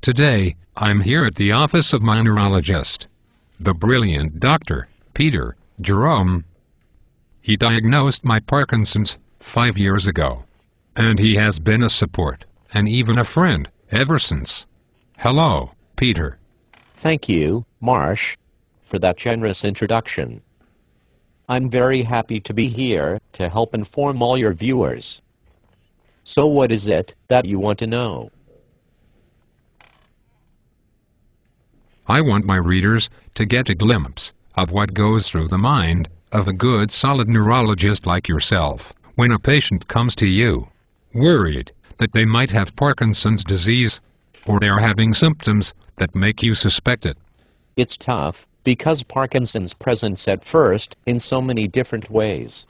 Today, I'm here at the office of my neurologist, the brilliant Dr. Peter Jerome. He diagnosed my Parkinson's 5 years ago, and he has been a support, and even a friend, ever since. Hello, Peter. Thank you, Marsh, for that generous introduction. I'm very happy to be here to help inform all your viewers. So what is it that you want to know? I want my readers to get a glimpse of what goes through the mind of a good solid neurologist like yourself when a patient comes to you, worried that they might have Parkinson's disease, or they're having symptoms that make you suspect it. It's tough, because Parkinson's presents at first in so many different ways.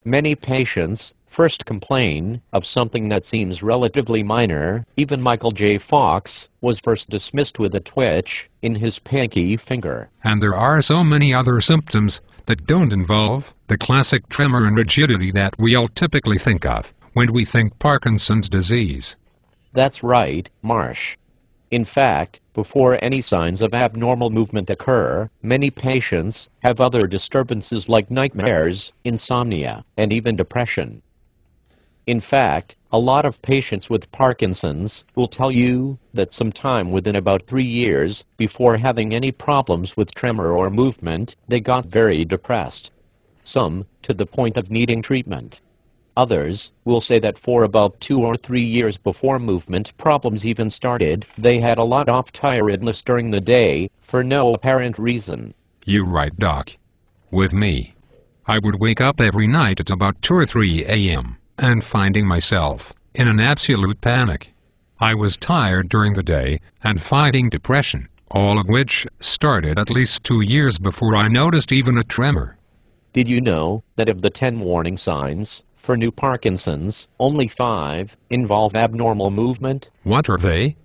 Many patients first complain of something that seems relatively minor. Even Michael J. Fox was first dismissed with a twitch in his pinky finger. And there are so many other symptoms that don't involve the classic tremor and rigidity that we all typically think of when we think Parkinson's disease. That's right, Marsh. In fact, before any signs of abnormal movement occur, many patients have other disturbances like nightmares, insomnia, and even depression. In fact, a lot of patients with Parkinson's will tell you that sometime within about 3 years before having any problems with tremor or movement, they got very depressed. Some to the point of needing treatment. Others will say that for about 2 or 3 years before movement problems even started, they had a lot of tiredness during the day for no apparent reason. You're right, Doc. With me, I would wake up every night at about 2 or 3 a.m. and finding myself in an absolute panic. I was tired during the day and fighting depression, all of which started at least 2 years before I noticed even a tremor. Did you know that of the 10 warning signs for new Parkinson's, only 5 involve abnormal movement? What are they?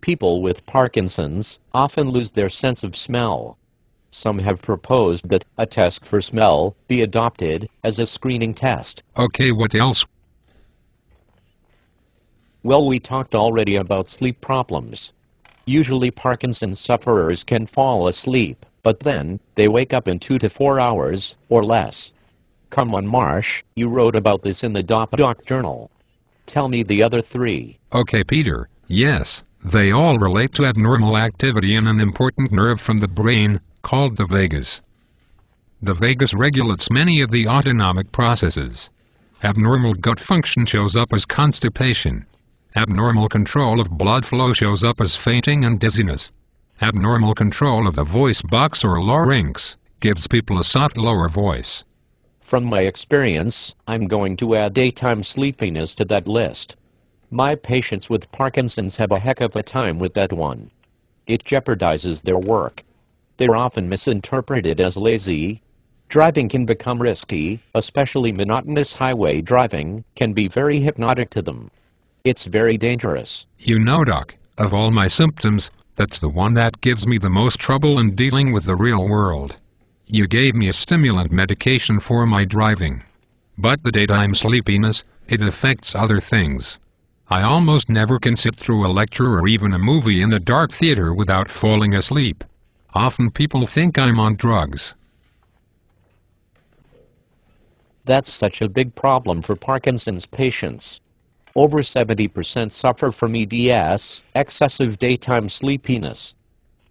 People with Parkinson's often lose their sense of smell. Some have proposed that a test for smell be adopted as a screening test. Okay, what else? Well, we talked already about sleep problems. Usually Parkinson's sufferers can fall asleep, but then they wake up in 2 to 4 hours or less. Come on, Marsh, you wrote about this in the Doc Journal. Tell me the other 3. Okay, Peter, yes, they all relate to abnormal activity in an important nerve from the brain called the vagus. The vagus regulates many of the autonomic processes. Abnormal gut function shows up as constipation. Abnormal control of blood flow shows up as fainting and dizziness. Abnormal control of the voice box or larynx gives people a soft lower voice. From my experience, I'm going to add daytime sleepiness to that list. My patients with Parkinson's have a heck of a time with that one. It jeopardizes their work. They're often misinterpreted as lazy. Driving can become risky, especially monotonous highway driving can be very hypnotic to them. It's very dangerous. You know, Doc, of all my symptoms, that's the one that gives me the most trouble in dealing with the real world. You gave me a stimulant medication for my driving. But the daytime sleepiness, it affects other things. I almost never can sit through a lecture or even a movie in a dark theater without falling asleep. Often people think I'm on drugs. That's such a big problem for Parkinson's patients. Over 70% suffer from EDS, excessive daytime sleepiness.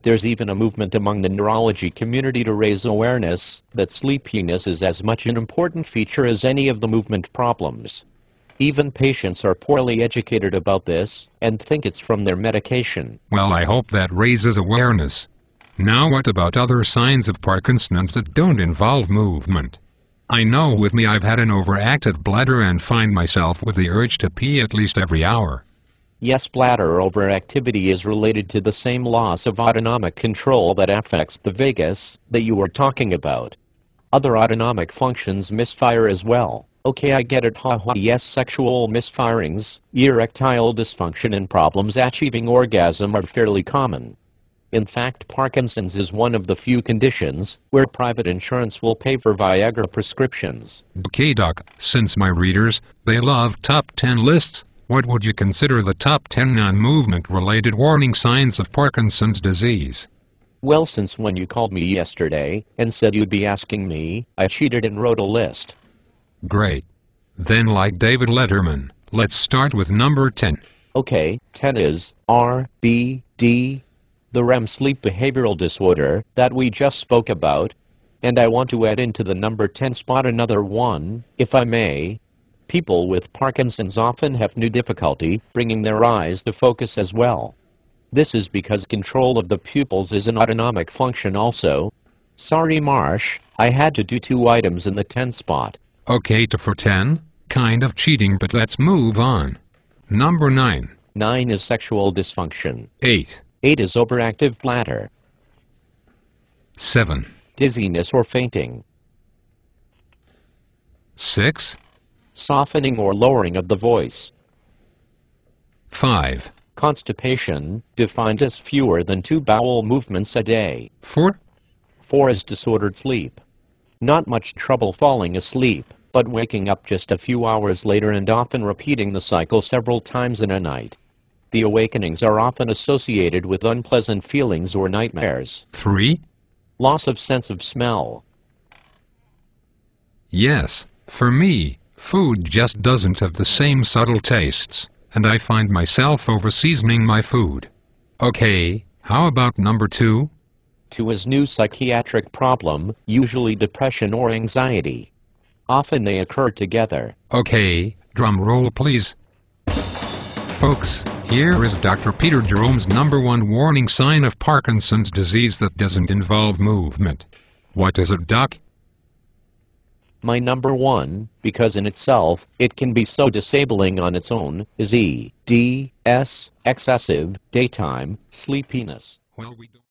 There's even a movement among the neurology community to raise awareness that sleepiness is as much an important feature as any of the movement problems. Even patients are poorly educated about this and think it's from their medication. Well, I hope that raises awareness. Now what about other signs of Parkinson's that don't involve movement? I know with me I've had an overactive bladder and find myself with the urge to pee at least every hour. Yes, bladder overactivity is related to the same loss of autonomic control that affects the vagus that you were talking about. Other autonomic functions misfire as well. Okay, I get it, haha. Yes, sexual misfirings, erectile dysfunction and problems achieving orgasm are fairly common. In fact, Parkinson's is one of the few conditions where private insurance will pay for Viagra prescriptions. Okay, Doc, since my readers, they love top 10 lists, What would you consider the top 10 non-movement related warning signs of Parkinson's disease? Well, since when you called me yesterday and said you'd be asking me, I cheated and wrote a list. Great. Then, like David Letterman, let's start with number 10. Okay, 10 is RBD, the REM sleep behavioral disorder that we just spoke about. And I want to add into the number 10 spot another one, if I may. People with Parkinson's often have new difficulty bringing their eyes to focus as well. This is because control of the pupils is an autonomic function also. Sorry, Marsh, I had to do 2 items in the 10 spot. Okay, for 10, kind of cheating, but let's move on. Number 9. 9 is sexual dysfunction. 8. 8 is overactive bladder. 7. Dizziness or fainting. 6. Softening or lowering of the voice. 5. Constipation, defined as fewer than 2 bowel movements a day. 4. 4 is disordered sleep. Not much trouble falling asleep, but waking up just a few hours later and often repeating the cycle several times in a night. The awakenings are often associated with unpleasant feelings or nightmares. 3. Loss of sense of smell. Yes, for me, food just doesn't have the same subtle tastes, and I find myself over-seasoning my food. Okay, how about number 2? 2 is new psychiatric problem, usually depression or anxiety. Often they occur together. Okay, drum roll please. Folks, here is Dr. Peter Jerome's number 1 warning sign of Parkinson's disease that doesn't involve movement. What is it, Doc? My number 1, because in itself, it can be so disabling on its own, is EDS, excessive daytime sleepiness. Well, we don't